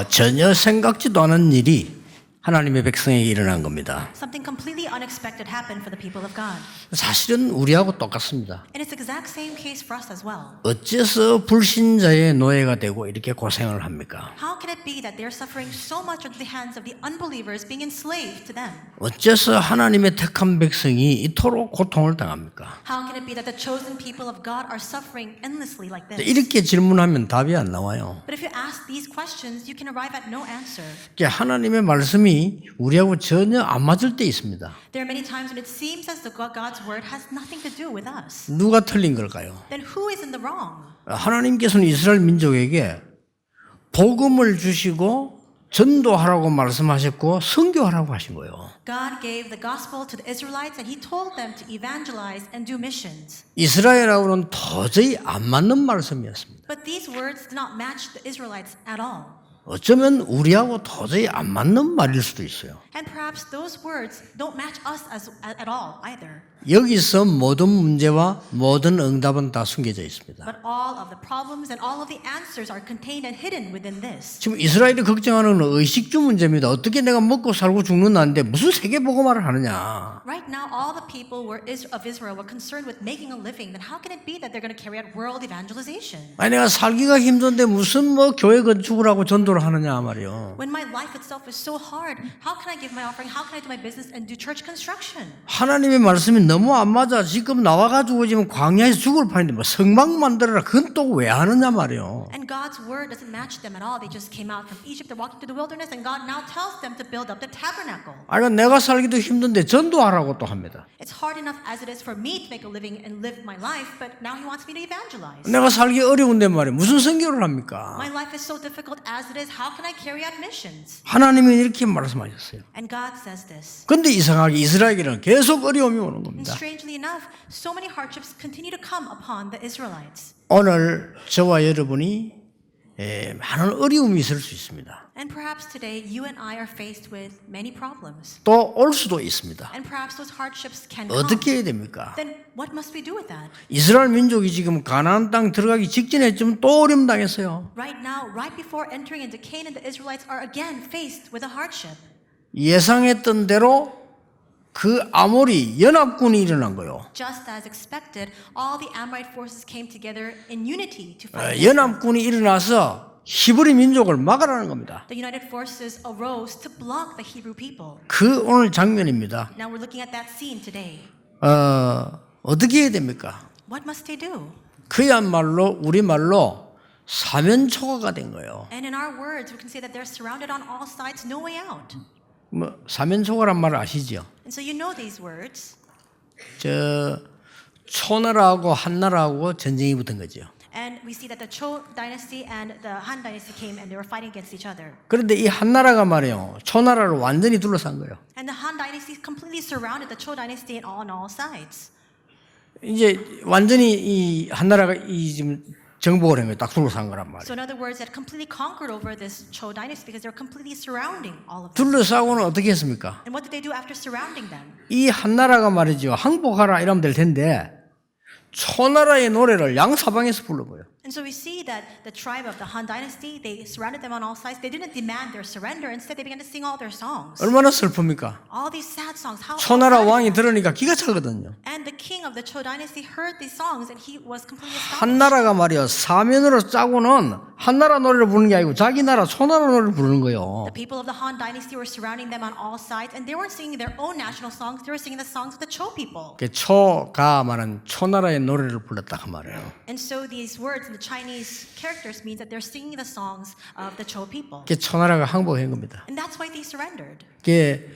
전혀 생각지도 않은 일이 하나님의 백성에게 일어난 겁니다. Something completely unexpected happened for the people of God. 사실은 우리하고 똑같습니다. And it's the exact same case for us as well. 어째서 불신자의 노예가 되고 이렇게 고생을 합니까? How can it be that they're suffering so much under the hands of the unbelievers being enslaved to them? 어째서 하나님의 택한 백성이 이토록 고통을 당합니까? How can it be that the chosen people of God are suffering endlessly like this? 이렇게 질문하면 답이 안 나와요. But if you ask these questions, you can arrive at no answer. 하나님의 말씀이 우리하고 전혀 안 맞을 때 있습니다. There are many times when it seems as though God's word has nothing to do with us. 누가 틀린 걸까요? Then who is in the wrong? 하나님께서는 이스라엘 민족에게 복음을 주시고 전도하라고 말씀하셨고 선교하라고 하신 거예요. God gave the gospel to the Israelites and He told them to evangelize and do missions. 이스라엘하고는 도저히 안 맞는 말씀이었습니다. But these words did not match the Israelites at all. 어쩌면 우리하고 도저히 안 맞는 말일 수도 있어요. And perhaps those words don't match us at all either. 여기서 모든 문제와 모든 응답은 다 숨겨져 있습니다. But all of the problems and all of the answers are contained and hidden within this. 지금 이스라엘이 걱정하는 건 의식주 문제입니다. 어떻게 내가 먹고 살고 죽는다는데 무슨 세계복음화를 하느냐. Right now, all the people of Israel were concerned with making a living. Then how can it be that they're going to carry out world evangelization? 아니 내가 살기가 힘든데 무슨 교회 건축을 하고 전도를 하느냐 말이요. When my life itself is so hard, how can I give my offering? How can I do my business and do church construction? 하나님의 말씀이 너무 안 맞아. 지금 나와가지고 지금 광야에서 죽을 판인데 뭐 성막 만들어라. 그건 또 왜 하느냐 말이요. And God's word doesn't match them at all. They just came out from Egypt. They're walking through the wilderness, and God now tells them to build up the tabernacle. 아니 내가 살기도 힘든데 전도하라고 또 합니다. It's hard enough as it is for me to make a living and live my life, but now He wants me to evangelize. 내가 살기 어려운데 말이에요. 무슨 선교를 합니까? My life is so difficult as it is. How can I carry out missions? 하나님이 이렇게 말씀하셨어요. And God says this. 그런데 이상하게 이스라엘에게는 계속 어려움이 오는 And 겁니다. strangely enough, so many hardships continue to come upon the Israelites. 오늘 저와 여러분이 많은 어려움이 있을 수 있습니다. And perhaps today you and I are faced with many problems. 또 올 수도 있습니다. And perhaps those hardships can come. 어떻게 해야 됩니까? Then what must we do with that? 이스라엘 민족이 지금 가나안 땅 들어가기 직전에 좀 또 어려움 당했어요. Right now, right before entering into Canaan, the Israelites are again faced with a hardship. 예상했던 대로 그 아모리 연합군이 일어난 거예요. Just as expected, all the Amorite forces came together in unity to fight. against them. 연합군이 일어나서 히브리 민족을 막으라는 겁니다. The united forces arose to block the Hebrew people. 그 오늘 장면입니다. Now we're looking at that scene today. 어떻게 해야 됩니까? What must they do? 그야말로 우리말로 사면초가가 된 거예요. And in our words, we can say that they're surrounded on all sides, no way out. 사면초가란 말을 아시죠? And so you know these words. 초나라하고 한나라하고 전쟁이 붙은 거죠. And we see that the Cho dynasty and the Han dynasty came and they were fighting against each other. 그런데 이 한나라가 말이에요. 초나라를 완전히 둘러싼 거예요. And the Han dynasty completely surrounded the Cho dynasty on all sides. 이제 완전히 이 한나라가 이 지금 정복을 한 거예요. 딱 둘러싼 거란 말이에요. So in other words, they had completely conquered over this Cho dynasty because they were completely surrounding all of them. 둘러싸고는 어떻게 했습니까? And what did they do after surrounding them? 이 한나라가 말이죠. 항복하라 이러면 될 텐데 초나라의 노래를 양사방에서 불러보여. And so we see that the tribe of the Han dynasty, they surrounded them on all sides. They didn't demand their surrender. Instead, they began to sing all their songs. 얼마나 슬픕니까? All these sad songs. How 초나라 sad. 왕이 들으니까 기가 차거든요. And the king of the Cho dynasty heard these songs and he was completely astonished. 한나라가 말이요. 사면으로 짜고는 한나라 노래를 부르는 게 아니고 자기 나라 초나라 노래를 부르는 거예요. The people of the Han dynasty were surrounding them on all sides and they weren't singing their own national songs. They were singing the songs of the Cho people. 초가 말은 초나라의 노래를 불렀다 그 말이에요. And so these words in the Chinese characters means that they're singing the songs of the Cho people. 그게 초나라가 항복한 겁니다. And that's why they surrendered. 그게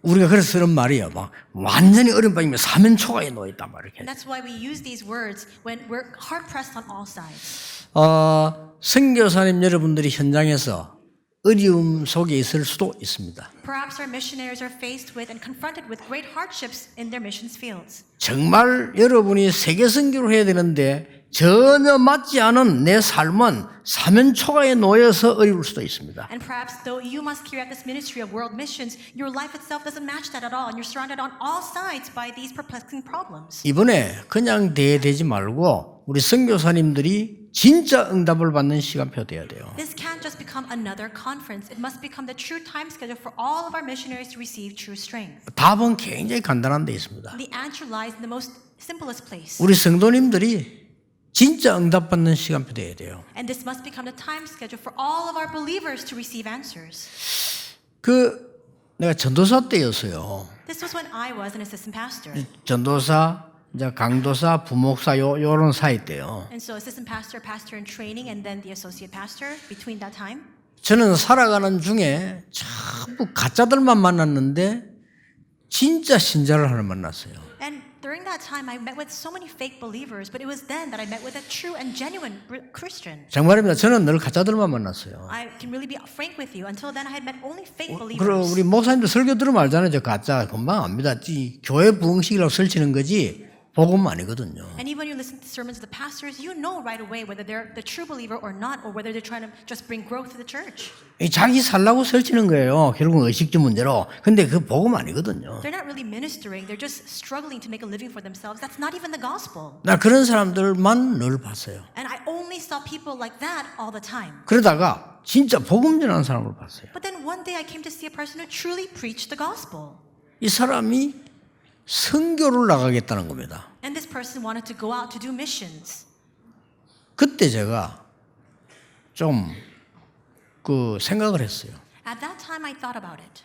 우리가 그래서 쓰는 말이에요. 막 완전히 어려운 방이면 사면초가에 놓여 있단 말이에요. And that's why we use these words when we're hard pressed on all sides. 선교사님 여러분들이 현장에서 어려움 속에 있을 수도 있습니다. Perhaps our missionaries are faced with and confronted with great hardships in their missions fields. 정말 여러분이 세계 선교를 해야 되는데 전혀 맞지 않은 내 삶은 사면초가에 놓여서 어려울 수도 있습니다. And perhaps though you must carry out this ministry of world missions, your life itself doesn't match that at all, and you're surrounded on all sides by these perplexing problems. 이번에 그냥 대지 말고 우리 선교사님들이 진짜 응답을 받는 시간표 돼야 돼요. This can't just become another conference. It must become the true time schedule for all of our missionaries to receive true strength. 답은 굉장히 간단한 데 있습니다. The answer lies in the most simplest place. 우리 성도님들이 진짜 응답받는 시간표 돼야 돼요. And this must become the time schedule for all of our believers to receive answers. 내가 전도사 때였어요. This was when I was an assistant pastor. 전도사, 이제 강도사, 부목사 요런 사이 때요. And so assistant pastor, pastor in training, and then the associate pastor between that time. 저는 살아가는 중에 전부 가짜들만 만났는데 진짜 신자를 하나 만났어요. And during that time, I met with so many fake believers, but it was then that I met with a true and genuine Christian. 정말입니다. 저는 늘 가짜들만 만났어요. I can really be frank with you. Until then, I had met only fake 그리고 believers. 우리 목사님들 설교 들으면 알잖아요. 저 가짜 금방 압니다. 이 교회 부흥식이라고 설치는 거지 복음 아니거든요. And even when you listen to sermons of the pastors, you know right away whether they're the true believer or not, or whether they're trying to just bring growth to the church. 이 자기 살라고 설치는 거예요. 결국은 의식주 문제로. 근데 그 복음 아니거든요. They're not really ministering. They're just struggling to make a living for themselves. That's not even the gospel. 나 그런 사람들만 늘 봤어요. And I only saw people like that all the time. 그러다가 진짜 복음 전하는 사람을 봤어요. But then one day I came to see a person who truly preached the gospel. 이 사람이 선교를 나가겠다는 겁니다. And this person wanted to go out to do missions. 그때 제가 좀 생각을 했어요. At that time I thought about it.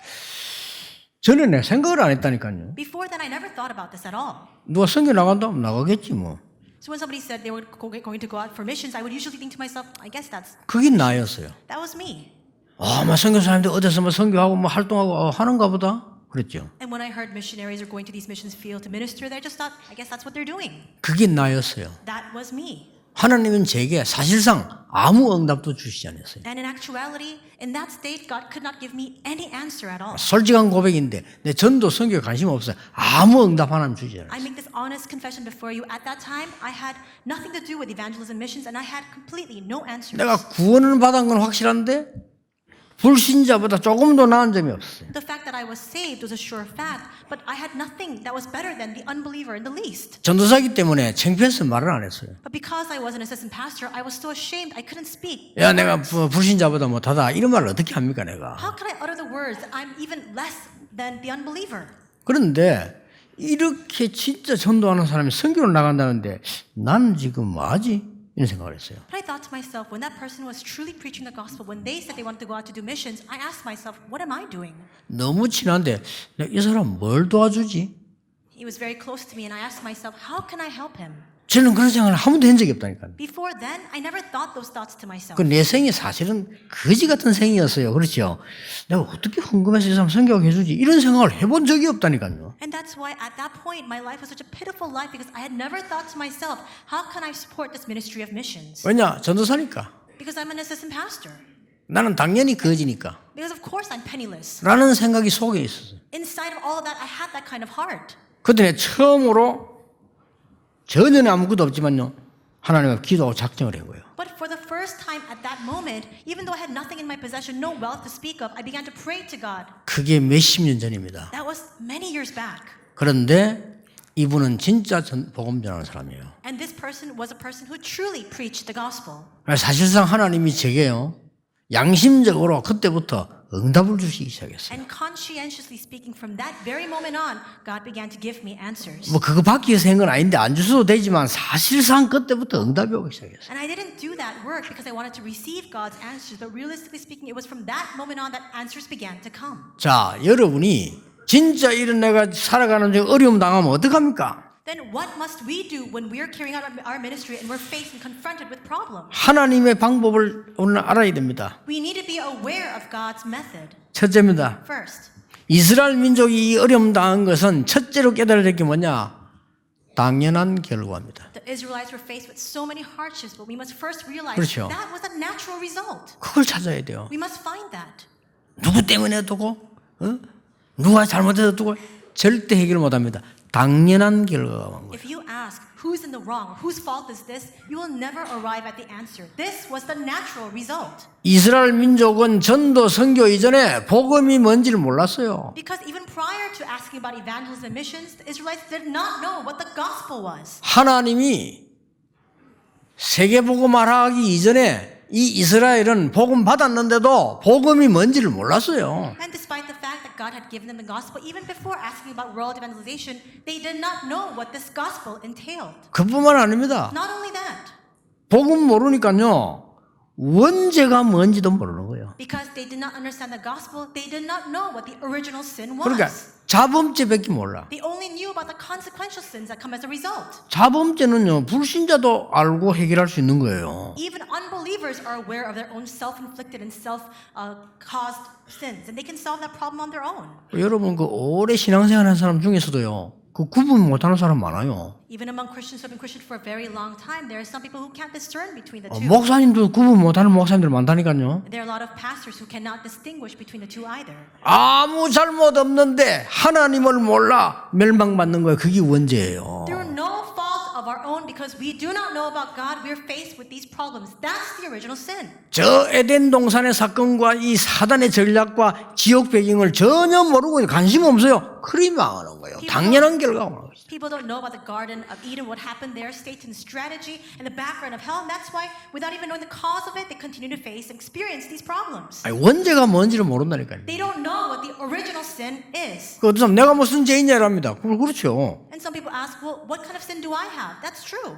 전에는 생각을 안 했다니까요. Before then I never thought about this at all. 누가 선교 나간다면 나가겠지 뭐. So when somebody said they were going to go out for missions, I would usually think to myself, I guess 그게 나였어요. that was me. 막 선교사님들 어디서 뭐 선교하고 뭐 활동하고 하는가 보다. 그랬죠. And when I heard missionaries are going to these missions field to minister, I just thought, I guess that's what they're doing. 그게 나였어요. That was me. 하나님은 제게 사실상 아무 응답도 주시지 않았어요. And in actuality, in that state, God could not give me any answer at all. 솔직한 고백인데 내 전도 선교에 관심 없어요. 아무 응답 하나님 주지 않았어요. I make this honest confession before you. At that time, I had nothing to do with evangelism missions, and I had completely no answers. 내가 구원을 받은 건 확실한데 불신자보다 조금 더 나은 점이 없어요. The fact that I was saved was a sure fact, but I had nothing that was better than the unbeliever in the least. 전도사기 때문에 창피해서 말을 안 했어요. But because I was an assistant pastor, I was so ashamed I couldn't speak. 야, 내가 불신자보다 못하다 이런 말을 어떻게 합니까, 내가? How can I utter the words that I'm even less than the unbeliever? 그런데 이렇게 진짜 전도하는 사람이 선교를 나간다는데 나는 지금 뭐하지? 이런 생각을 했어요. But I thought to myself, when that person was truly preaching the gospel, when they said they wanted to go out to do missions, I asked myself, what am I doing? 너무 친한데 내가 이 사람 뭘 도와주지? He was very close to me, and I asked myself, how can I help him? 저는 그런 생각을 한 번도 한 적이 없다니까요. Before then, I never thought those thoughts to myself. 그 내 생이 사실은 거지 같은 생이었어요. 그렇죠? 내가 어떻게 헌금해서 이 사람 선교하게 해주지? 이런 생각을 해본 적이 없다니까요. And that's why at that point, my life was such a pitiful life because I had never thought to myself, how can I support this ministry of missions? 왜냐? 전도사니까. Because I'm an assistant pastor. 나는 당연히 거지니까. Because of course I'm penniless. 라는 생각이 속에 있었어요. Inside of all of that, I had that kind of heart. 그때 내가 처음으로 전혀 아무것도 없지만요. 하나님과 기도하고 작정을 한 거예요. But for the first time at that moment, even though I had nothing in my possession, no wealth to speak of, I began to pray to God. 그게 몇십 년 전입니다. That was many years back. 그런데 이분은 진짜 복음 전하는 사람이에요. And this person was a person who truly preached the gospel. 사실상 하나님이 제게요. 양심적으로 그때부터 응답을 주시기 시작했어요. And conscientiously speaking, from that very moment on, God began to give me answers. 뭐 그거 받기 위해서 한 건 아닌데 안 주셔도 되지만 사실상 그때부터 응답이 오기 시작했어요. And I didn't do that work because I wanted to receive God's answers, but realistically speaking, it was from that moment on that answers began to come. 자, 여러분이 진짜 이런 내가 살아가는 중에 어려움 당하면 어떡합니까? Then what must we do when we are carrying out our ministry and we're faced and confronted with problems? 하나님의 방법을 오늘 알아야 됩니다. We need to be aware of God's method. 첫째입니다. First, 이스라엘 민족이 이 어려움 당한 것은 첫째로 깨달아야 될 게 뭐냐? 당연한 결과입니다. the Israelites were faced with so many hardships, but we must first realize 그렇죠. that was a natural result. 그걸 찾아야 돼요. We must find that. 누구 때문에 두고 누가 잘못해서 두고 절대 해결 못합니다. 당연한 결과가 온 거예요. If you ask who's in the wrong or whose fault is this, you will never arrive at the answer. This was the natural result. 이스라엘 민족은 전도 선교 이전에 복음이 뭔지를 몰랐어요. Because even prior to asking about evangelism and missions, the Israelites did not know what the gospel was. 하나님이 세계복음 말하기 이전에 이 이스라엘은 복음 받았는데도 복음이 뭔지를 몰랐어요. And despite the fact that God had given them the gospel, even before asking about world evangelization, they did not know what this gospel entailed. 그뿐만 아닙니다. Not only that, 복음 모르니까요. 원죄가 뭔지도 모르는 거예요. because they did not understand the gospel, they did not know what the original sin 그러니까 was. 자범죄밖에 몰라. They only knew about the consequential sins that come as a result. 자범죄는요. 불신자도 알고 해결할 수 있는 거예요. Even unbelievers are aware of their own self-inflicted and self-caused sins, and they can solve that problem on their own. 여러분 그 오래 신앙생활한 사람 중에서도요. 그 구분 못하는 사람 많아요. Even among Christians who have been Christian for a very long time, there are some people who can't discern between the two. 목사님도 구분 못하는 목사님들 많다니까요. There are a lot of pastors who cannot distinguish between the two either. 아무 잘못 없는데 하나님을 몰라 멸망받는 거예요. 그게 원죄예요. Through no fault of our own, because we do not know about God, we're faced with these problems. That's the original sin. 저 에덴 동산의 사건과 이 사단의 전략과 지옥 배경을 전혀 모르고 관심 없어요. 그리 망하는 거예요. 당연한 결과가 오는 거죠. People don't know about the Garden of Eden, what happened there, Satan's strategy, and the background of hell. And that's why, without even knowing the cause of it, they continue to face and experience these problems. 아니, 원죄가 뭔지를 모른다니까요. They don't know what the original sin is. 그 어떤 사람 내가 무슨 죄인이냐 합니다. 그렇죠. And some people ask, well, what kind of sin do I have? That's true.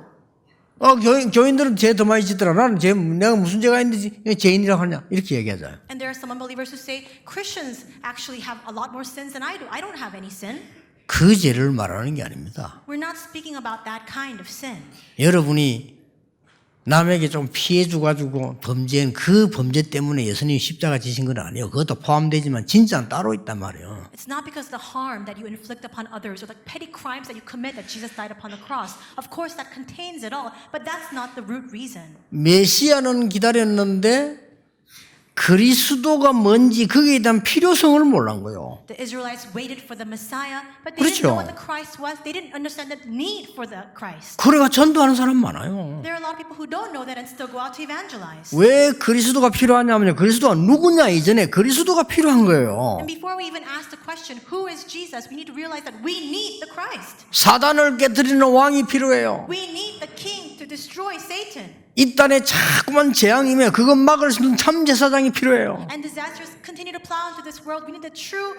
교인들은 죄 더 많이 짓더라. 나는 내가 무슨 죄가 있는지 죄인이라고 하냐 이렇게 얘기하잖아요. And there are some unbelievers who say Christians actually have a lot more sins than I do. I don't have any sin. 그 죄를 말하는 게 아닙니다. We're not speaking about that kind of sin. 여러분이 남에게 좀 피해 주가지고 범죄한 그 범죄 때문에 예수님이 십자가 지신 건 아니에요. 그것도 포함되지만 진짜는 따로 있단 말이에요. It's not because of the harm that you inflict upon others or the petty crimes that you commit that Jesus died upon the cross. Of course, that contains it all, but that's not the root reason. 메시아는 기다렸는데 그리스도가 뭔지 거기에 대한 필요성을 몰란 거예요. The Israelites waited for the Messiah, but they 그렇죠. didn't know what the Christ was. They didn't understand the need for the Christ. 그래가 전도하는 사람 많아요. There are a lot of people who don't know that and still go out to evangelize. 왜 그리스도가 필요하냐면요. 그리스도가 누구냐 이전에 그리스도가 필요한 거예요. And before we even ask the question, who is Jesus, we need to realize that we need the Christ. 사단을 깨뜨리는 왕이 필요해요. We need the king to destroy Satan. 이 땅에 자꾸만 재앙이면 그것 막을 수 있는 참 제사장이 필요해요. And disasters continue to plow into this world. We need the true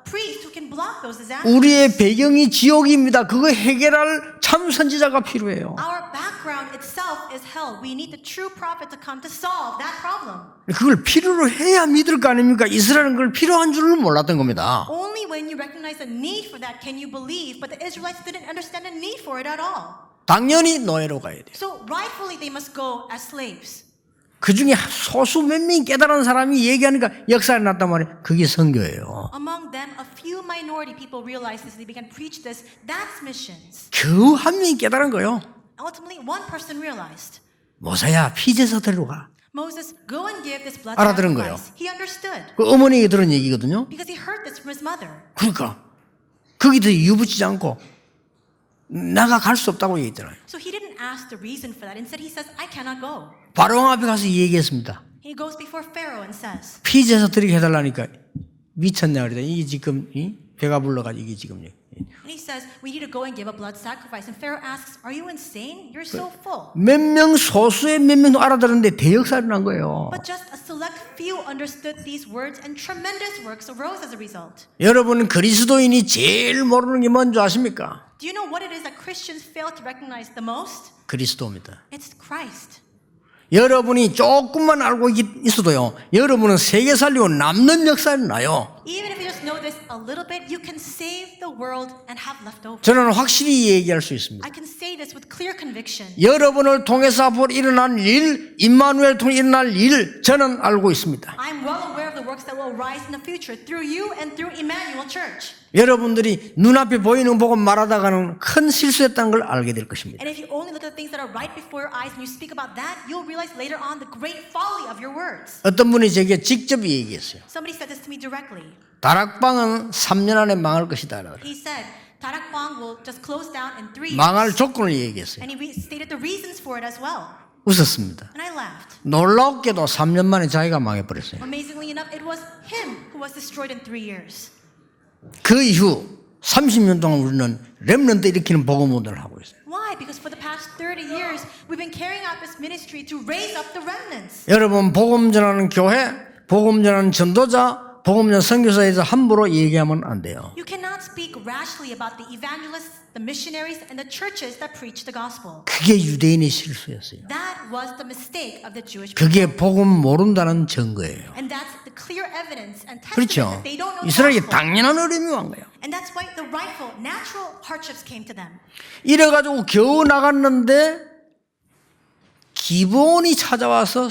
priest who can block those disasters. 우리의 배경이 지옥입니다. 그거 해결할 참 선지자가 필요해요. Our background itself is hell. We need the true prophet to come to solve that problem. 그걸 필요로 해야 믿을 거 아닙니까? 이스라엘은 그걸 필요한 줄을 몰랐던 겁니다. Only when you recognize the need for that can you believe. But the Israelites didn't understand the need for it at all. 당연히 노예로 가야 돼요. So rightfully they must go as slaves. 그 중에 소수 몇 명이 깨달은 사람이 얘기하니까 역사에 났단 말이에요. 그게 선교예요. Among them, a few minority people realized this. They began to preach this. That's missions. 겨우 한 명이 깨달은 거예요. Ultimately, one person realized. 모세야 피제사 데리러 가. Moses, go and give this blood 알아들은 거예요. sacrifice. He understood 그 어머니가 들은 얘기거든요. because he heard this from his mother. 그러니까 거기도 이유 붙이지 않고 나가 갈 수 없다고 얘기했잖아요. So he didn't ask the reason for that. Instead, he says, I cannot go. 바로왕 앞에 가서 얘기했습니다. He goes before Pharaoh and says, 피제사 드리게 해달라니까 미쳤냐 그러더니 이게 지금 배가 불러가지고 이게 지금 and he says, we need to go and give a blood sacrifice. And Pharaoh asks, are you insane? You're so full. 몇 명 소수의 몇 명 알아들었는데 대역사를 난 거예요. But just a select few understood these words and tremendous works arose as a result. 여러분은 그리스도인이 제일 모르는 게 뭔지 아십니까? Do you know what it is that Christians fail to recognize the most? 그리스도입니다. It's Christ. 여러분이 조금만 알고 있어도요. 여러분은 세계 살리고 남는 역사를 나요. Even if you just know this a little bit, you can save the world and have leftovers. 저는 확실히 얘기할 수 있습니다. I can say this with clear conviction. 여러분을 통해서 앞으로 일어날 일, 임마누엘 통해 일어날 일 저는 알고 있습니다. I'm well aware of the works that will arise in the future through you and through Emmanuel Church. 여러분들이 눈앞에 보이는 보고 말하다가는 큰 실수했다는 걸 알게 될 것입니다. And if you only look at the things that are right before your eyes and you speak about that, you'll realize later on the great folly of your words. 어떤 분이 제게 직접 얘기했어요. Somebody said this to me directly. 다락방은 3년 안에 망할 것이다. He said, Tarakbang will just close down in 3 years. 망할 조건을 얘기했어요. And he stated the reasons for it as well. 웃었습니다. And I laughed. 놀랍게도 3년 만에 자기가 망해버렸어요. Amazingly enough, it was him who was destroyed in 3 years. 그 이후 30년 동안 우리는 렘넌트 일으키는 복음 운동을 하고 있어요. Why? Because for the past 30 years, we've been carrying out this ministry to raise up the remnants. 여러분 복음 전하는 교회, 복음 전하는 전도자, 복음 전하는 선교사에 대해서 함부로 얘기하면 안 돼요. You cannot speak rashly about the evangelists, the missionaries, and the churches that preach the gospel. 그게 유대인의 실수였어요. That was the mistake of the Jewish people. 그게 복음 모른다는 증거예요. And that's the clear evidence and testament 그렇죠. that they don't know the 이스라엘이 gospel. 당연한 어려움이 온 거예요. And that's why the rightful, natural hardships came to them. 이래가지고 겨우 나갔는데 기본이 찾아와서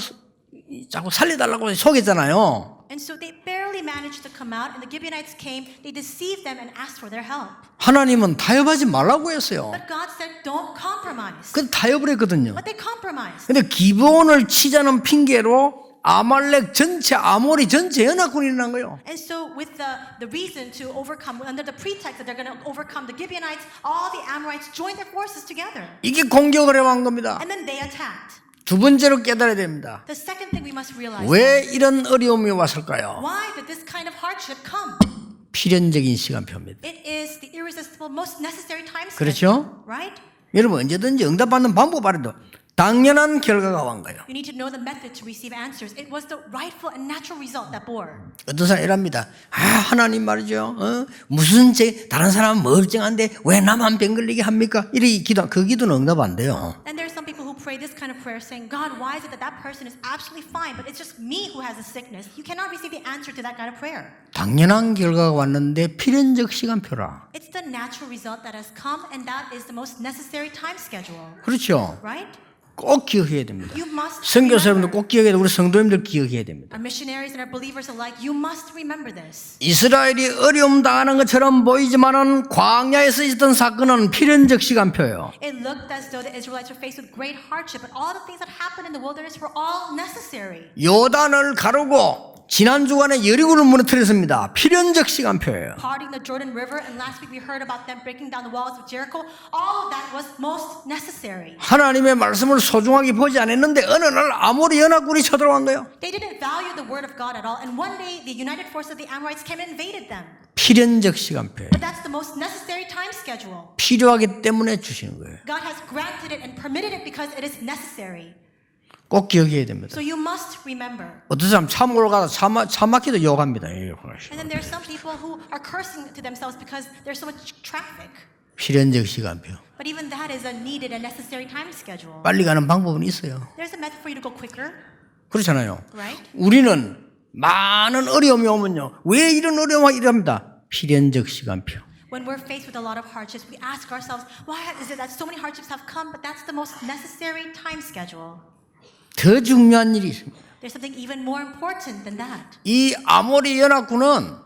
자꾸 살려달라고 속였잖아요. And so they barely managed to come out, and the Gibeonites came, they deceived them and asked for their help. 하나님은 타협하지 말라고 했어요. But God said, don't compromise. 그 타협을 했거든요. But they compromised. 근데 기본을 치자는 핑계로 아말렉 전체, 아모리 전체 연합군이 일어난 거예요. And so with the reason to overcome, under the pretext that they're going to overcome the Gibeonites, all the Amorites joined their forces together. 이게 공격을 해온 겁니다. And then they attacked. 두 번째로 깨달아야 됩니다. The second thing we must realize, 왜 이런 어려움이 왔을까요? why did this kind of hardship come? 필연적인 시간표입니다. It is the irresistible, most necessary time schedule. 그렇죠? Right? 여러분 언제든지 응답받는 방법 알아도 당연한 결과가 온 거예요. You need to know the method to receive answers. It was the rightful and natural result that bore. 어떤 사람 이랍니다. 하나님 말이죠. 무슨 다른 사람은 멀쩡한데 왜 나만 병 걸리게 합니까? 이렇게 기도, 그 기도는 응답 안 돼요. And there are some people who pray this kind of prayer saying, God, why is it that that person is absolutely fine, but it's just me who has a sickness? You cannot receive the answer to that kind of prayer. 당연한 결과가 왔는데 필연적 시간표라. It's the natural result that has come, and that is the most necessary time schedule. 그렇죠. Right? 꼭 기억해야 됩니다. You must 선교사 여러분들 remember. 꼭 기억해야 돼요. 우리 성도님들 기억해야 됩니다. Our missionaries and our believers alike, you must remember this. 이스라엘이 어려움 당하는 것처럼 보이지만은 광야에서 있었던 사건은 필연적 시간표예요. It looked as though the Israelites were faced with great hardship, but all the things that happened in the wilderness were all necessary. 요단을 가르고 지난 주간에 여리고를 무너뜨렸습니다. 필연적 시간표예요. Parting the Jordan River, and last week we heard about them breaking down the walls of Jericho. All of that was most necessary. 하나님의 말씀을 소중하게 보지 않았는데 어느 날 아모리 연합군이 쳐들어간 거예요. They didn't value the word of God at all, and one day the united force of the Amorites came and invaded them. 필연적 시간표예요. But that's the most necessary time schedule. 필요하기 때문에 주시는 거예요. God has granted it and permitted it because it is necessary. 꼭 기억해야 됩니다. So you must remember. 어떤 사람 차 몰고 가다 차 막히도 욕합니다. And then there are some people who are cursing to themselves because there's so much traffic. 필연적 시간표. But even that is a needed and necessary time schedule. 빨리 가는 방법은 있어요. There's a method for you to go quicker, 그렇잖아요. right? 우리는 많은 어려움이 오면요. 왜 이런 어려움이 이럽니다. 필연적 시간표. When we're faced with a lot of hardships, we ask ourselves, why is it that so many hardships have come? But that's the most necessary time schedule. 더 중요한 일이 있습니다. There's something even more important than that. 이 아모리 연합군은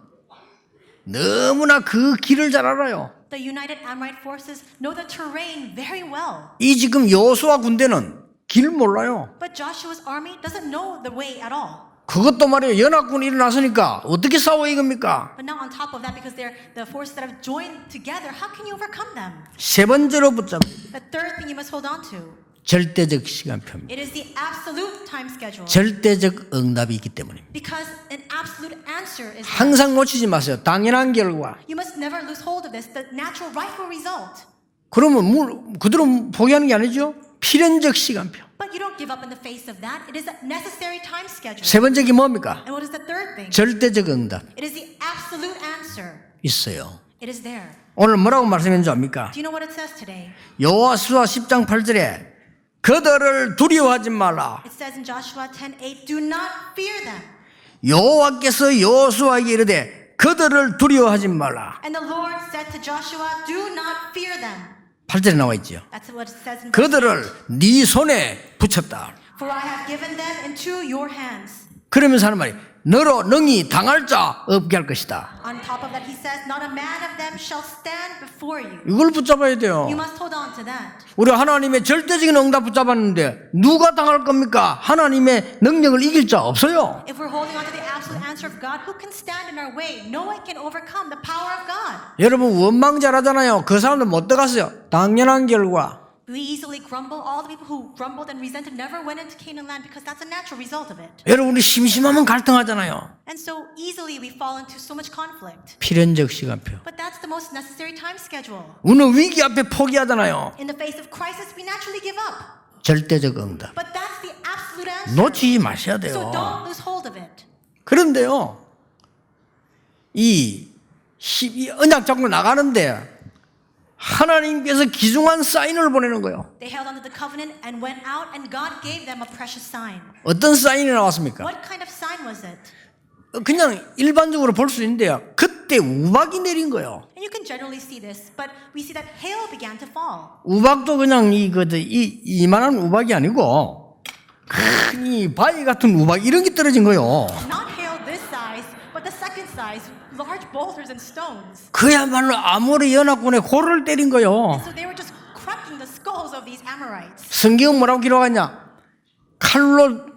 너무나 그 길을 잘 알아요. The United Amorite forces know the terrain very well. 이 지금 여호수아 군대는 길 몰라요. But Joshua's army doesn't know the way at all. 그것도 말이에요. 연합군이 일어났으니까 어떻게 싸워 이겁니까? But now on top of that, because they're the forces that have joined together, how can you overcome them? 세 번째로 붙잡니다. The third thing you must hold on to. 절대적 시간표입니다. It is the absolute time schedule. 절대적 응답이 있기 때문입니다. Because an absolute answer is there. 항상 놓치지 마세요. 당연한 결과. You must never lose hold of this, the natural rightful result. 그러면 그대로 포기하는 게 아니죠. 필연적 시간표. But you don't give up in the face of that. It is a necessary time schedule. 세 번째가 뭡니까? And what is the third thing? 절대적 응답 It is the absolute answer. 있어요. It is there. 오늘 뭐라고 말씀했는지 압니까? Do you know what it says today? 여호수아 10장 8절에 그들을 두려워하지 말라. It says in Joshua 10:8, do not fear them. 여호와께서 여호수아에게 이르되 그들을 두려워하지 말라. And the Lord said to Joshua, do not fear them. 8절에 나와 있죠. That's what it says in verse 그들을 네 손에 붙였다. 8. For I have given them into your hands. 그러면서 하는 말이 너로 능히 당할 자 없게 할 것이다. On top of that, he says, not a man of them shall stand before you. 이걸 붙잡아야 돼요. You must hold on to that. 우리 하나님의 절대적인 응답 붙잡았는데 누가 당할 겁니까? 하나님의 능력을 이길 자 없어요. If we're holding on to the absolute answer of God, who can stand in our way? No one can overcome the power of God. 여러분 원망 잘하잖아요. 그 사람들 못 들어갔어요. 당연한 결과. We easily grumble. All the people who grumbled and resented never went into Canaan land because that's a natural result of it. 여러분이 심심하면 갈등하잖아요. And so easily we fall into so much conflict. 필연적 시간표. But that's the most necessary time schedule. 우리는 위기 앞에 포기하잖아요. In the face of crisis, we naturally give up. 절대적 응답. But that's the absolute answer. 놓치지 마셔야 So 돼요. don't lose hold of it. 그런데요, 이 언약 잡고 나가는데 하나님께서 귀중한 사인을 보내는 거예요. They held onto the covenant and went out, and God gave them a precious sign. 어떤 사인이 나왔습니까? What kind of sign was it? 그냥 일반적으로 볼 수 있는데요. 그때 우박이 내린 거예요. And you can generally see this, but we see that hail began to fall. 우박도 그냥 이만한 우박이 아니고 큰 이 바위 같은 우박 이런 게 떨어진 거예요. Not hail this size, but the second size, large boulders and stones. 그야말로 아모리 연합군의 골을 때린 거예요. So they were just cracking the skulls of these Amorites. 성경은 뭐라고 기록하냐? 칼로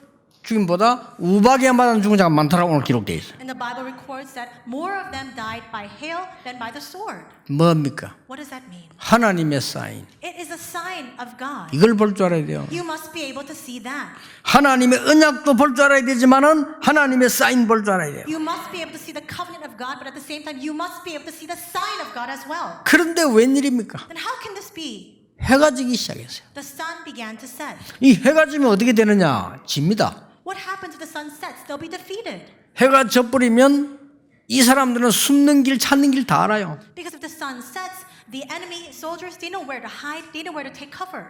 죽임보다 우박에 맞아 죽은 자가 많다라고 오늘 기록되어 있어요. And the Bible records that more of them died by hail than by the sword. 뭡니까? What does that mean? 하나님의 사인. It is a sign of God. 이걸 볼 줄 알아야 돼요. You must be able to see that. 하나님의 언약도 볼 줄 알아야 되지만은 하나님의 사인 볼 줄 알아야 돼요. You must be able to see the covenant of God, but at the same time, you must be able to see the sign of God as well. 그런데 웬일입니까? Then how can this be? 해가 지기 시작했어요. The sun began to set. 이 해가 지면 어떻게 되느냐? 집니다. What happens if the sun sets? They'll be defeated. 해가 져버리면 이 사람들은 숨는 길 찾는 길 다 알아요. Because if the sun sets, the enemy soldiers, they know where to hide, they know where to take cover.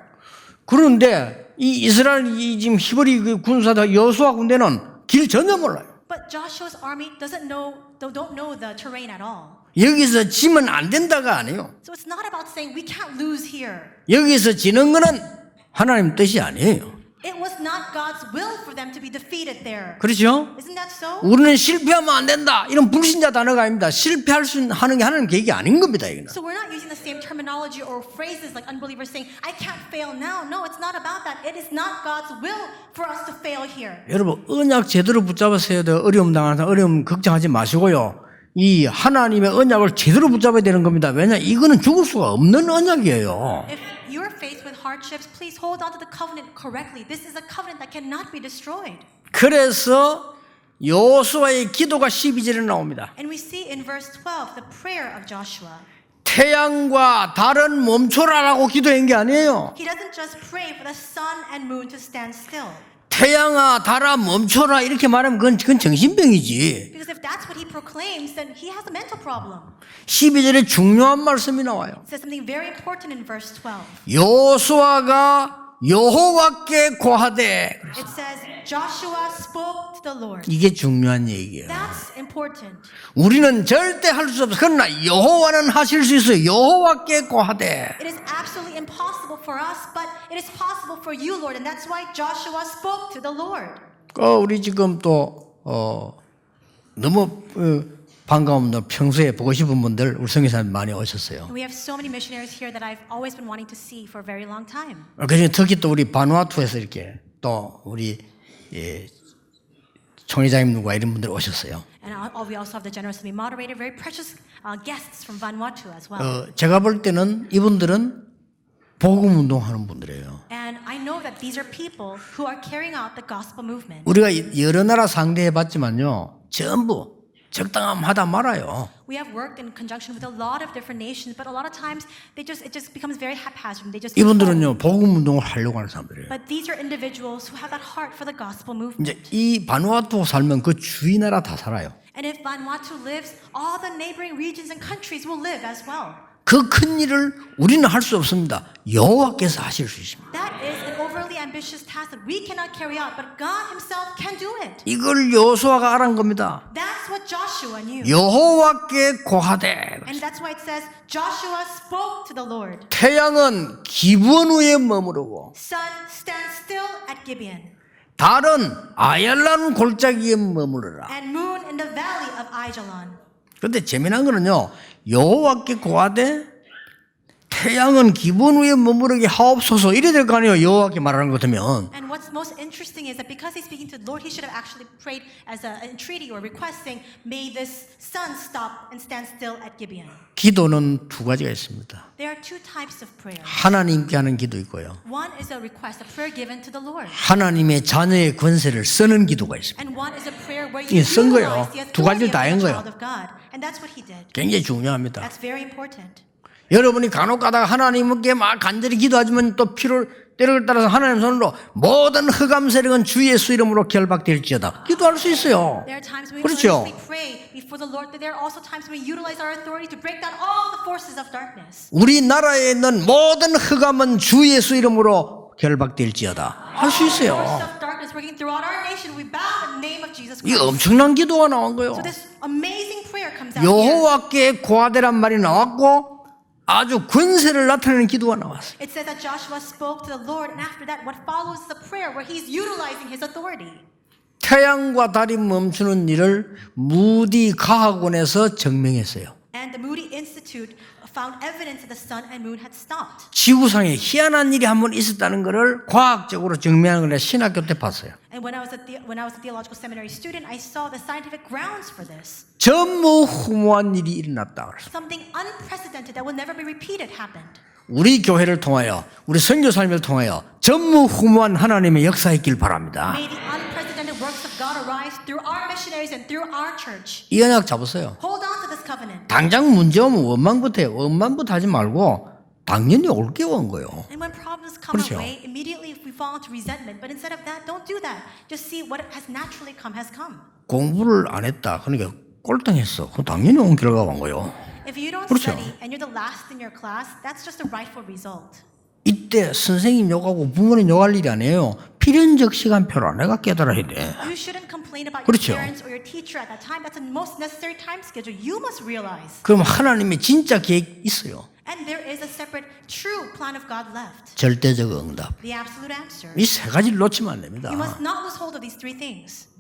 그런데 이 이스라엘 이 지금 히브리 그 군사들 여호수아 군대는 길 전혀 몰라요. But Joshua's army don't know the terrain at all. 여기서 지면 안 된다가 아니에요. So it's not about saying we can't lose here. 여기서 지는 거는 하나님 뜻이 아니에요. It was not God's will for them to be defeated there. 그렇죠? Isn't that so? 우리는 실패하면 안 된다. 이런 불신자 단어가 아닙니다. 실패할 수 하는 게 하나님 계획이 아닌 겁니다. 이거는. So we're not using the same terminology or phrases like unbelievers saying, I can't fail now. No, it's not about that. It is not God's will for us to fail here. 여러분 언약 제대로 붙잡으셔야 돼요. 어려움 당하는 사람 어려움 걱정하지 마시고요. 이 하나님의 언약을 제대로 붙잡아야 되는 겁니다. 왜냐 이거는 죽을 수가 없는 언약이에요. If you're faced with hardships, please hold on to the covenant correctly. This is a covenant that cannot be destroyed. 그래서 여호수아의 기도가 12절에 나옵니다. And we see in verse 12 the prayer of Joshua. 태양과 달은 멈춰라라고 기도한 게 아니에요. He doesn't just pray for the sun and moon to stand still. 태양아 달아 멈춰라 이렇게 말하면 그건 정신병이지. Because if that's what he proclaims, then he has a mental problem. 12절에 중요한 말씀이 나와요. It says something very important in verse 12. 여호수아가 여호와께 고하되. It says, Joshua spoke to the Lord. 이게 중요한 얘기예요. That's important. 우리는 절대 할 수 없어. 그러나 여호와는 하실 수 있어요. 여호와께 고하되. It is absolutely impossible for us, but it is possible for you, Lord. And that's why Joshua spoke to the Lord. 우리 지금 또 너무 반가운 평소에 보고 싶은 분들 우리 성교사님 많이 오셨어요. We have so many missionaries here that I've always been wanting to see for a very long time. 그중에 특히 또 우리 바누아투에서 이렇게 또 우리 총회장님과 이런 분들 오셨어요. And we also have the generously moderated, very precious guests from Vanuatu as well. 제가 볼 때는 이분들은 복음 운동하는 분들이에요. And I know that these are people who are carrying out the gospel movement. 우리가 여러 나라 상대해 봤지만요, 전부 적당함 하다 말아요. We have worked in conjunction with a lot of different nations, but a lot of times it just becomes very haphazard. They just 이분들은요 복음 운동을 하려고 하는 사람들이에요. But these are individuals who have that heart for the gospel movement. 이제 이 바누아투 살면 그 주위 나라 다 살아요. And if Vanuatu lives, all the neighboring regions and countries will live as well. 그 큰 일을 우리는 할 수 없습니다. 여호와께서 하실 수 있습니다. That is an overly ambitious task that we cannot carry out, but God Himself can do it. 이걸 여호수아가 알은 겁니다. That's what Joshua knew. 여호와께 고하되. And that's why it says Joshua spoke to the Lord. 태양은 기브온 위에 머무르고 Sun, stand still at Gibeon. 달은 아얄란 골짜기에 머무르라. And moon in the valley of Aijalon. 그런데 재미난 거는요. 여호와께 고하되 태양은 기본 위에 머무르게 하옵소서 이래 될 거 아니에요. 여호와께 말하는 것 같으면. And what's most interesting is that because he's speaking to the Lord, he should have actually prayed as a entreaty or request saying, may this sun stop and stand still at Gibeon. 기도는 두 가지가 있습니다. There are two types of prayer. 하나님께 하는 기도 있고요. One is a request, a prayer given to the Lord. 하나님의 자녀의 권세를 쓰는 기도가 있습니다. And one is a prayer where 이게 you 쓴 거예요. utilize the 두 가지를 authority 다 of 한 the 거예요. child of God. And that's what he did. 굉장히 중요합니다. That's very important. 여러분이 간혹 가다가 하나님께 막 간절히 기도하지만 또 필요를 때를 따라서 하나님 손으로 모든 흑암 세력은 주 예수 이름으로 결박될지어다. 기도할 수 있어요. There are times when we 그렇죠. earnestly pray before the Lord, but there are also times when we utilize our authority to break down all the forces of darkness. 우리나라에 있는 모든 흑암은 주 예수 이름으로 결박될지어다. 할 수 Forces 있어요. of darkness working throughout our nation, we bow in the name of Jesus 이 Christ. 엄청난 기도가 나온 거예요. So this amazing prayer comes out here. 여호와께 고하되란 말이 나왔고 아주 권세를 나타내는 기도가 나왔어요. It says that Joshua spoke to the Lord, and after that, what follows is a prayer where he's utilizing his authority. 태양과 달이 멈추는 일을 무디 과학원에서 증명했어요. And the Moody Institute found evidence that the sun and moon had stopped. 지구상에 희한한 일이 한 번 있었다는 것을 과학적으로 증명하는 걸 신학교 때 봤어요. And when I was a theological seminary student, I saw the scientific grounds for this. 전무후무한 일이 일어났다 그랬어요. Something unprecedented that will never be repeated happened. 우리 교회를 통하여 우리 선교사님을 통하여 전무후무한 하나님의 역사 있길 바랍니다. May the unprecedented works of God arise through our missionaries and through our church. 이 언약 잡으세요. Hold on to this covenant. 당장 문제 오면 원망부터 해요. 원망부터 하지 말고 당연히 올 게 온 거예요. And when problems come 그렇죠. our way, immediately if we fall into resentment. But instead of that, don't do that. Just see what has naturally come has come. 공부를 안 했다. 그러니까 꼴등했어. 그럼 당연히 온 결과가 온 거예요. If you don't 그렇죠. study and you're the last in your class, that's just a rightful result. 이때 선생님 욕하고 부모님 욕할 일이 아니에요. 필연적 시간표로 내가 깨달아야 돼. You shouldn't complain about 그렇죠. your parents or your teacher at that time. That's the most necessary time schedule. You must realize. 그럼 하나님의 진짜 계획 있어요. And there is a separate, true plan of God left. 절대적 응답. The absolute answer. 이 세 가지를 놓치면 안 됩니다. You must not lose hold of these three things.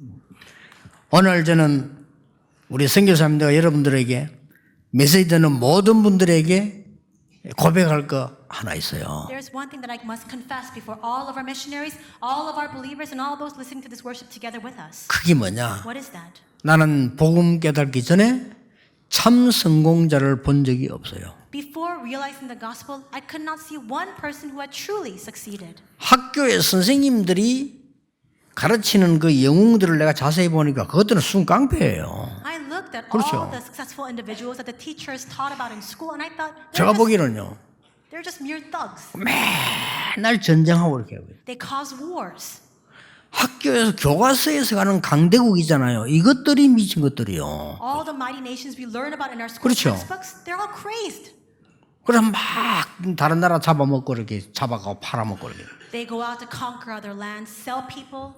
오늘 저는 우리 선교사님들과 여러분들에게 메시지 듣는 모든 분들에게 고백할 거 하나 있어요. There's one thing that I must confess before all of our missionaries, all of our believers, and all those listening to this worship together with us. 그게 뭐냐? What is that? 나는 복음 깨닫기 전에 참 성공자를 본 적이 없어요. Before realizing the gospel, I could not see one person who had truly succeeded. 학교의 선생님들이 가르치는 그 영웅들을 내가 자세히 보니까 그것들은 순깡패예요. I looked at 그렇죠. all the successful individuals that the teachers taught about in school, and I thought 제가 보기에는요. they're just mere thugs. 맨날 전쟁하고 이렇게 하고요. They cause wars. 학교에서 교과서에서 가는 강대국이잖아요. 이것들이 미친 것들이요. All the mighty nations we learn about in our school 그렇죠. textbooks, they're all crazed. 그래서 막 다른 나라 잡아먹고 이렇게 잡아가고 팔아먹고 이렇게. They go out to conquer other lands, sell people.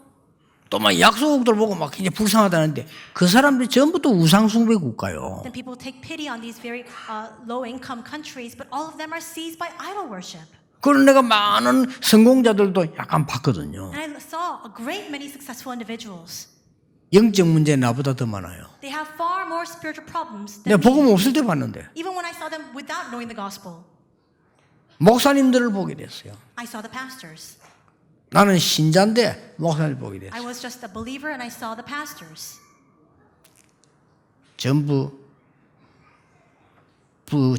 또 막 약소국들 보고 막 굉장히 불쌍하다는데 그 사람들이 전부 또 우상숭배 국가요. Then people take pity on these very low-income countries, but all of them are seized by idol worship. 그런 내가 많은 성공자들도 약간 봤거든요. And I saw a great many successful individuals. 영적 문제 나보다 더 많아요. They have far more spiritual problems 내가 than 복음 me, 없을 때 봤는데 even when I saw them without knowing the gospel. 목사님들을 보게 됐어요. I saw the pastors. 나는 신자인데 목사님을 보게 I 됐어요. was just a believer and I saw the pastors. 전부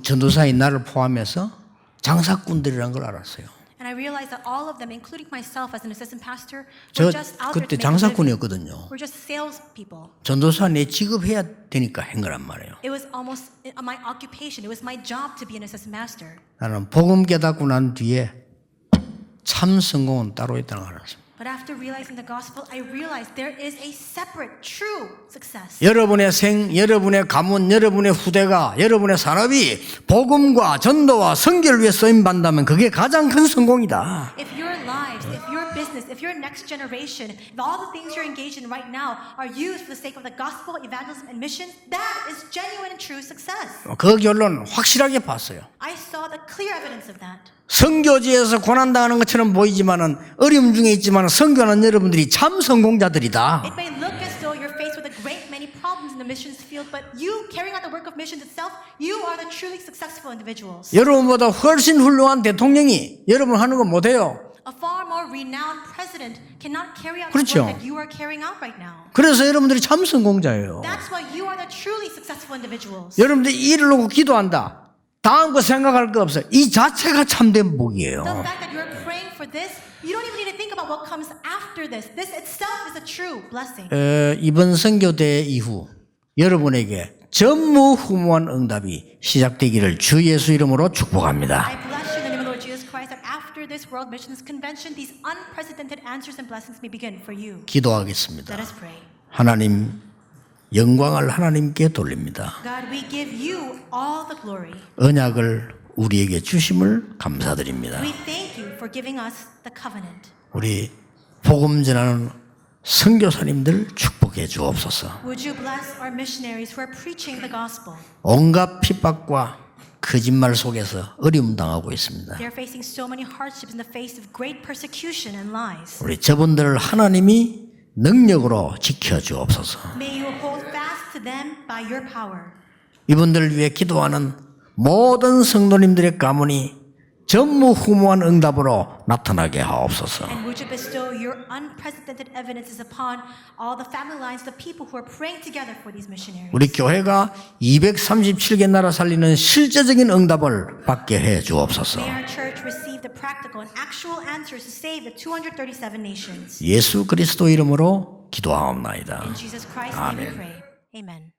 전도사인 나를 포함해서 장사꾼들이라는 걸 알았어요. And I realized that all of them, including myself as an assistant pastor, 저 were just out there 그때 to make a living. 장사꾼이었거든요. We're just salespeople. 전도사 내 직업해야 되니까 한 거란 말이에요. It was almost my occupation. It was my job to be an assistant pastor. 나는 복음 깨닫고 난 뒤에 참 성공은 따로 있다는 걸 알았습니다. But after realizing the gospel, I realized there is a separate, true success. 여러분의 여러분의 가문, 여러분의 후대가, 여러분의 산업이 복음과 전도와 선교를 위해 쓰임받는다면 그게 가장 큰 성공이다. If your lives, if your business, if your next generation, if all the things you're engaged in right now are used for the sake of the gospel, evangelism, and missions, that is genuine and true success. 그 결론 확실하게 봤어요. I saw the clear evidence of that. 선교지에서 고난당하는 것처럼 보이지만은 어려움 중에 있지만 선교하는 여러분들이 참 성공자들이다. It may look as though you're faced with a great many problems in the missions field, but you carrying out the work of missions itself, You are the truly successful individuals. 여러분보다 훨씬 훌륭한 대통령이 여러분 하는 거 못해요. A far more renowned president cannot carry out the 그렇죠. work that you are carrying out right now. 그래서 여러분들이 참 성공자예요. That's why you are the truly successful individuals. 여러분들이 이를 놓고 기도한다. 다음 거 생각할 거 없어요. 이 자체가 참된 복이에요. The fact that you're praying for this, you don't even need to think about what comes after this. This itself is a true blessing. 이번 선교대 이후 여러분에게 전무후무한 응답이 시작되기를 주 예수 이름으로 축복합니다. I bless you in the name of the Lord Jesus Christ that after this World Missions Convention, these unprecedented answers and blessings may begin for you. 기도하겠습니다. Let us pray. 하나님, 영광을 하나님께 돌립니다. God, we give you all the glory. 언약을 우리에게 주심을 감사드립니다. We thank you for giving us the covenant. 우리 복음 전하는 선교사님들 축복해 주옵소서. Would you bless our missionaries who are preaching the gospel? 온갖 핍박과 거짓말 속에서 어려움 당하고 있습니다. They are facing so many hardships in the face of great persecution and lies. 우리 저분들을 하나님이 능력으로 지켜 주옵소서. May you hold fast to them by your power. 이분들을 위해 기도하는 모든 성도님들의 가문이 전무후무한 응답으로 나타나게 하옵소서. And would you bestow your unprecedented evidences upon all the family lines, the people who are praying together for these missionaries. 우리 교회가 237개 나라 살리는 실제적인 응답을 받게 해 주옵소서. May our church receive the practical and actual answers to save the 237 nations. 예수 그리스도 이름으로 기도하옵나이다. In Jesus Christ's name we pray. Amen.